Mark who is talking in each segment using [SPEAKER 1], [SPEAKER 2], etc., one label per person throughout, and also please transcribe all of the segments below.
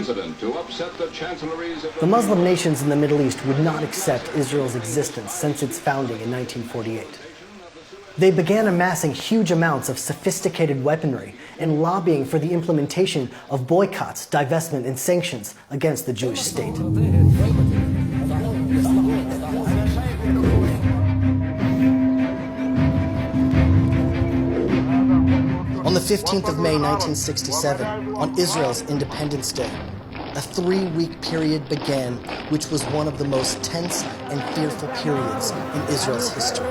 [SPEAKER 1] incident to upset the chancelleries of
[SPEAKER 2] The Muslim nations in the Middle East would not accept Israel's existence since its founding in 1948. They began amassing huge amounts of sophisticated weaponry and lobbying for the implementation of boycotts, divestment, and sanctions against the Jewish state. On the 15th of May 1967, on Israel's Independence Day, a 3-week period began, which was one of the most tense and fearful periods in Israel's history.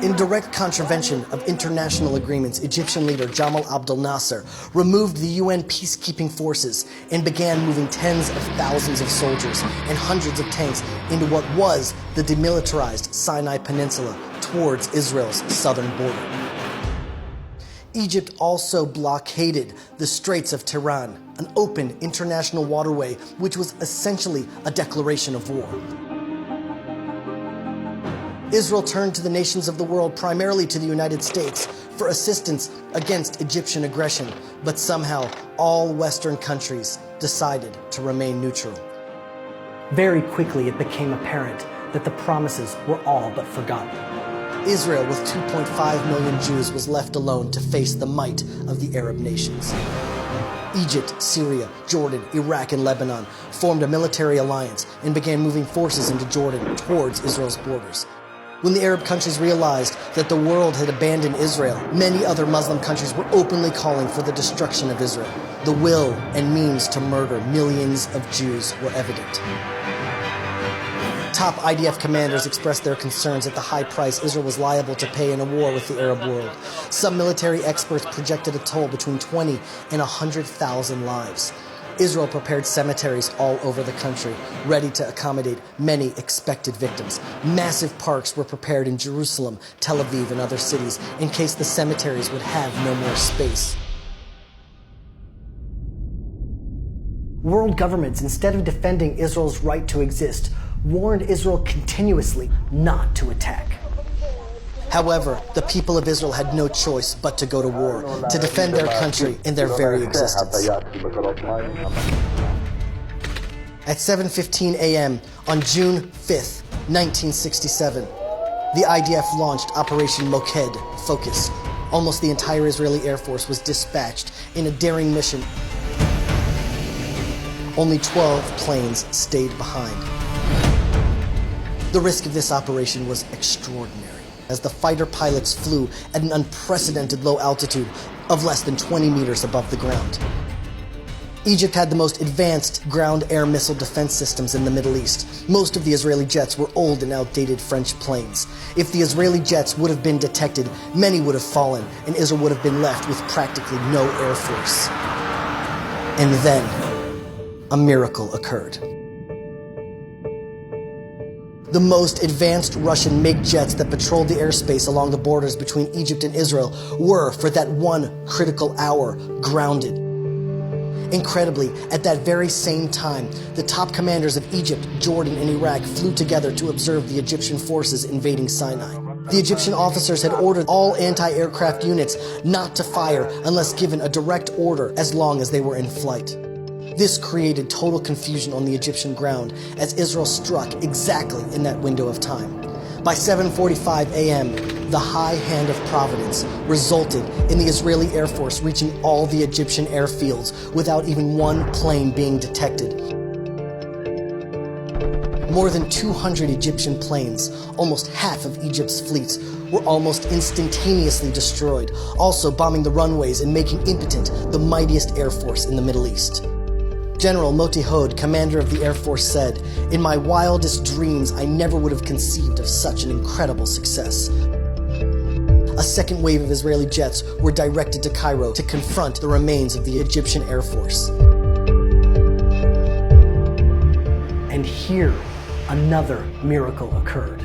[SPEAKER 2] In direct contravention of international agreements, Egyptian leader Jamal Abdel Nasser removed the UN peacekeeping forces and began moving tens of thousands of soldiers and hundreds of tanks into what was the demilitarized Sinai Peninsula towards Israel's southern border. Egypt also blockaded the Straits of Tiran, an open international waterway which was essentially a declaration of war. Israel turned to the nations of the world, primarily to the United States, for assistance against Egyptian aggression, but somehow all Western countries decided to remain neutral. Very quickly it became apparent that the promises were all but forgotten. Israel, with 2.5 million Jews, was left alone to face the might of the Arab nations. Egypt, Syria, Jordan, Iraq, and Lebanon formed a military alliance and began moving forces into Jordan towards Israel's borders. When the Arab countries realized that the world had abandoned Israel, many other Muslim countries were openly calling for the destruction of Israel. The will and means to murder millions of Jews were evident. Top IDF commanders expressed their concerns at the high price Israel was liable to pay in a war with the Arab world. Some military experts projected a toll between 20 and 100,000 lives. Israel prepared cemeteries all over the country, ready to accommodate many expected victims. Massive parks were prepared in Jerusalem, Tel Aviv, and other cities in case the cemeteries would have no more space. World governments, instead of defending Israel's right to exist, warned Israel continuously not to attack. However, the people of Israel had no choice but to go to war, to defend their country and their very existence. At 7:15 a.m. on June 5th, 1967, the IDF launched Operation Moked, Focus. Almost the entire Israeli Air Force was dispatched in a daring mission. Only 12 planes stayed behind. The risk of this operation was extraordinary, as the fighter pilots flew at an unprecedented low altitude of less than 20 meters above the ground. Egypt had the most advanced ground-air missile defense systems in the Middle East. Most of the Israeli jets were old and outdated French planes. If the Israeli jets would have been detected, many would have fallen, and Israel would have been left with practically no air force. And then, a miracle occurred. The most advanced Russian MiG jets that patrolled the airspace along the borders between Egypt and Israel were, for that one critical hour, grounded. Incredibly, at that very same time, the top commanders of Egypt, Jordan, and Iraq flew together to observe the Egyptian forces invading Sinai. The Egyptian officers had ordered all anti-aircraft units not to fire unless given a direct order as long as they were in flight. This created total confusion on the Egyptian ground as Israel struck exactly in that window of time. By 7:45 a.m., the high hand of Providence resulted in the Israeli Air Force reaching all the Egyptian airfields without even one plane being detected. More than 200 Egyptian planes, almost half of Egypt's fleets, were almost instantaneously destroyed, also bombing the runways and making impotent the mightiest air force in the Middle East. General Moti Hod, commander of the Air Force, said, "In my wildest dreams, I never would have conceived of such an incredible success." A second wave of Israeli jets were directed to Cairo to confront the remains of the Egyptian Air Force. And here, another miracle occurred,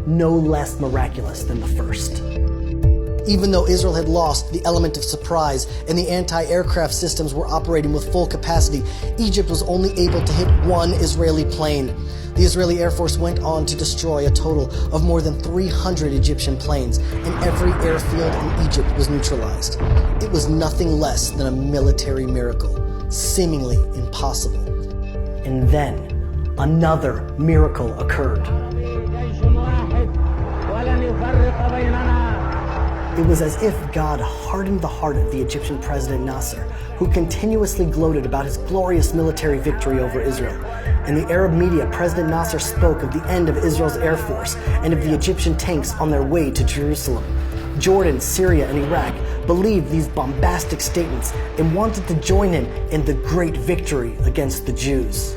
[SPEAKER 2] no less miraculous than the first. Even though Israel had lost the element of surprise and the anti-aircraft systems were operating with full capacity, Egypt was only able to hit one Israeli plane. The Israeli Air Force went on to destroy a total of more than 300 Egyptian planes, and every airfield in Egypt was neutralized. It was nothing less than a military miracle. seemingly impossible. And then another miracle occurred. It was as if God hardened the heart of the Egyptian president Nasser, who continuously gloated about his glorious military victory over Israel. In the Arab media, President Nasser spoke of the end of Israel's air force and of the Egyptian tanks on their way to Jerusalem. Jordan, Syria, and Iraq believed these bombastic statements and wanted to join him in the great victory against the Jews.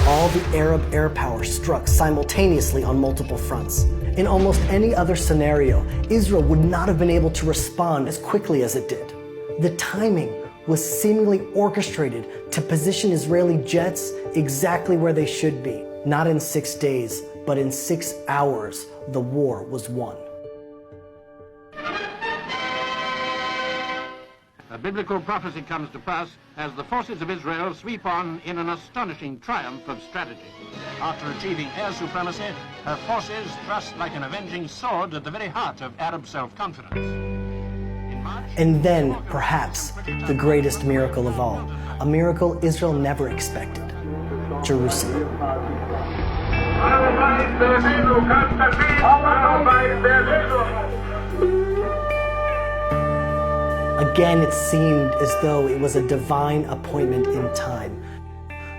[SPEAKER 2] All the Arab air power struck simultaneously on multiple fronts. In almost any other scenario, Israel would not have been able to respond as quickly as it did. The timing was seemingly orchestrated to position Israeli jets exactly where they should be. Not in 6 days, but in 6 hours, the war was won.
[SPEAKER 3] A biblical prophecy comes to pass as the forces of Israel sweep on in an astonishing triumph of strategy. After achieving air supremacy, her forces thrust like an avenging sword at the very heart of Arab self-confidence.
[SPEAKER 2] And then, perhaps, the greatest miracle of all, a miracle Israel never expected: Jerusalem. Again, it seemed as though it was a divine appointment in time.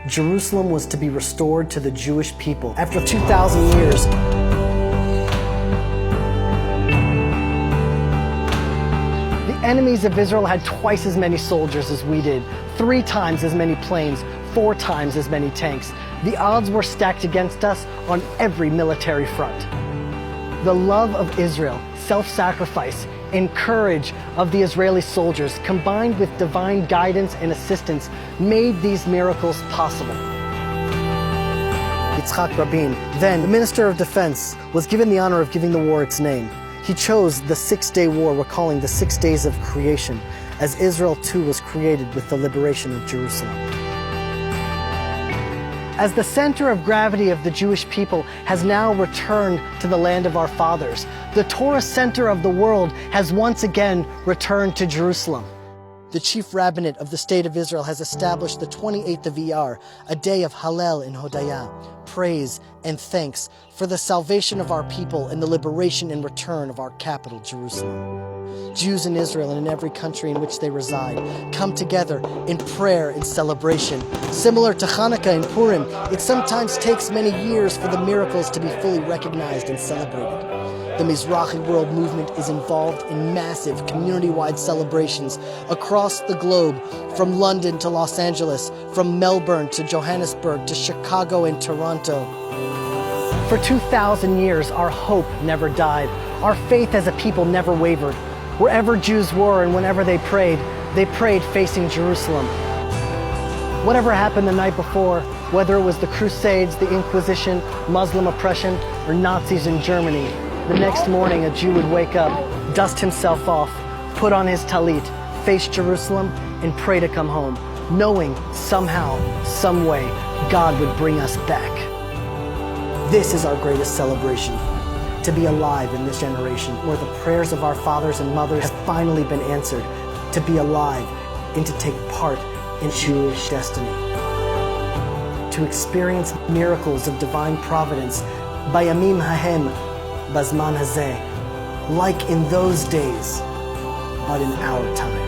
[SPEAKER 2] Jerusalem was to be restored to the Jewish people after 2,000 years. The enemies of Israel had twice as many soldiers as we did, 3 times as many planes, 4 times as many tanks. The odds were stacked against us on every military front. The love of Israel, self-sacrifice, and courage of the Israeli soldiers, combined with divine guidance and assistance, made these miracles possible. Yitzhak Rabin, then the Minister of Defense, was given the honor of giving the war its name. He chose the 6-day war, recalling the 6 days of creation, as Israel too was created with the liberation of Jerusalem. As the center of gravity of the Jewish people has now returned to the land of our fathers, the Torah center of the world has once again returned to Jerusalem. The chief rabbinate of the State of Israel has established the 28th of Iyar, a day of Hallel and Hodayah, praise and thanks for the salvation of our people and the liberation and return of our capital, Jerusalem. Jews in Israel and in every country in which they reside come together in prayer and celebration. Similar to Hanukkah and Purim, it sometimes takes many years for the miracles to be fully recognized and celebrated. The Mizrahi World Movement is involved in massive community-wide celebrations across the globe, from London to Los Angeles, from Melbourne to Johannesburg to Chicago and Toronto. For 2,000 years, our hope never died. Our faith as a people never wavered. Wherever Jews were and whenever they prayed facing Jerusalem. Whatever happened the night before, whether it was the Crusades, the Inquisition, Muslim oppression, or Nazis in Germany, the next morning a Jew would wake up, dust himself off, put on his talit, face Jerusalem, and pray to come home, knowing somehow, some way, God would bring us back. This is our greatest celebration. To be alive in this generation where the prayers of our fathers and mothers have finally been answered, to be alive and to take part in Jewish destiny. To experience miracles of divine providence, bayamim hahem, bazman hazeh, like in those days, but in our time.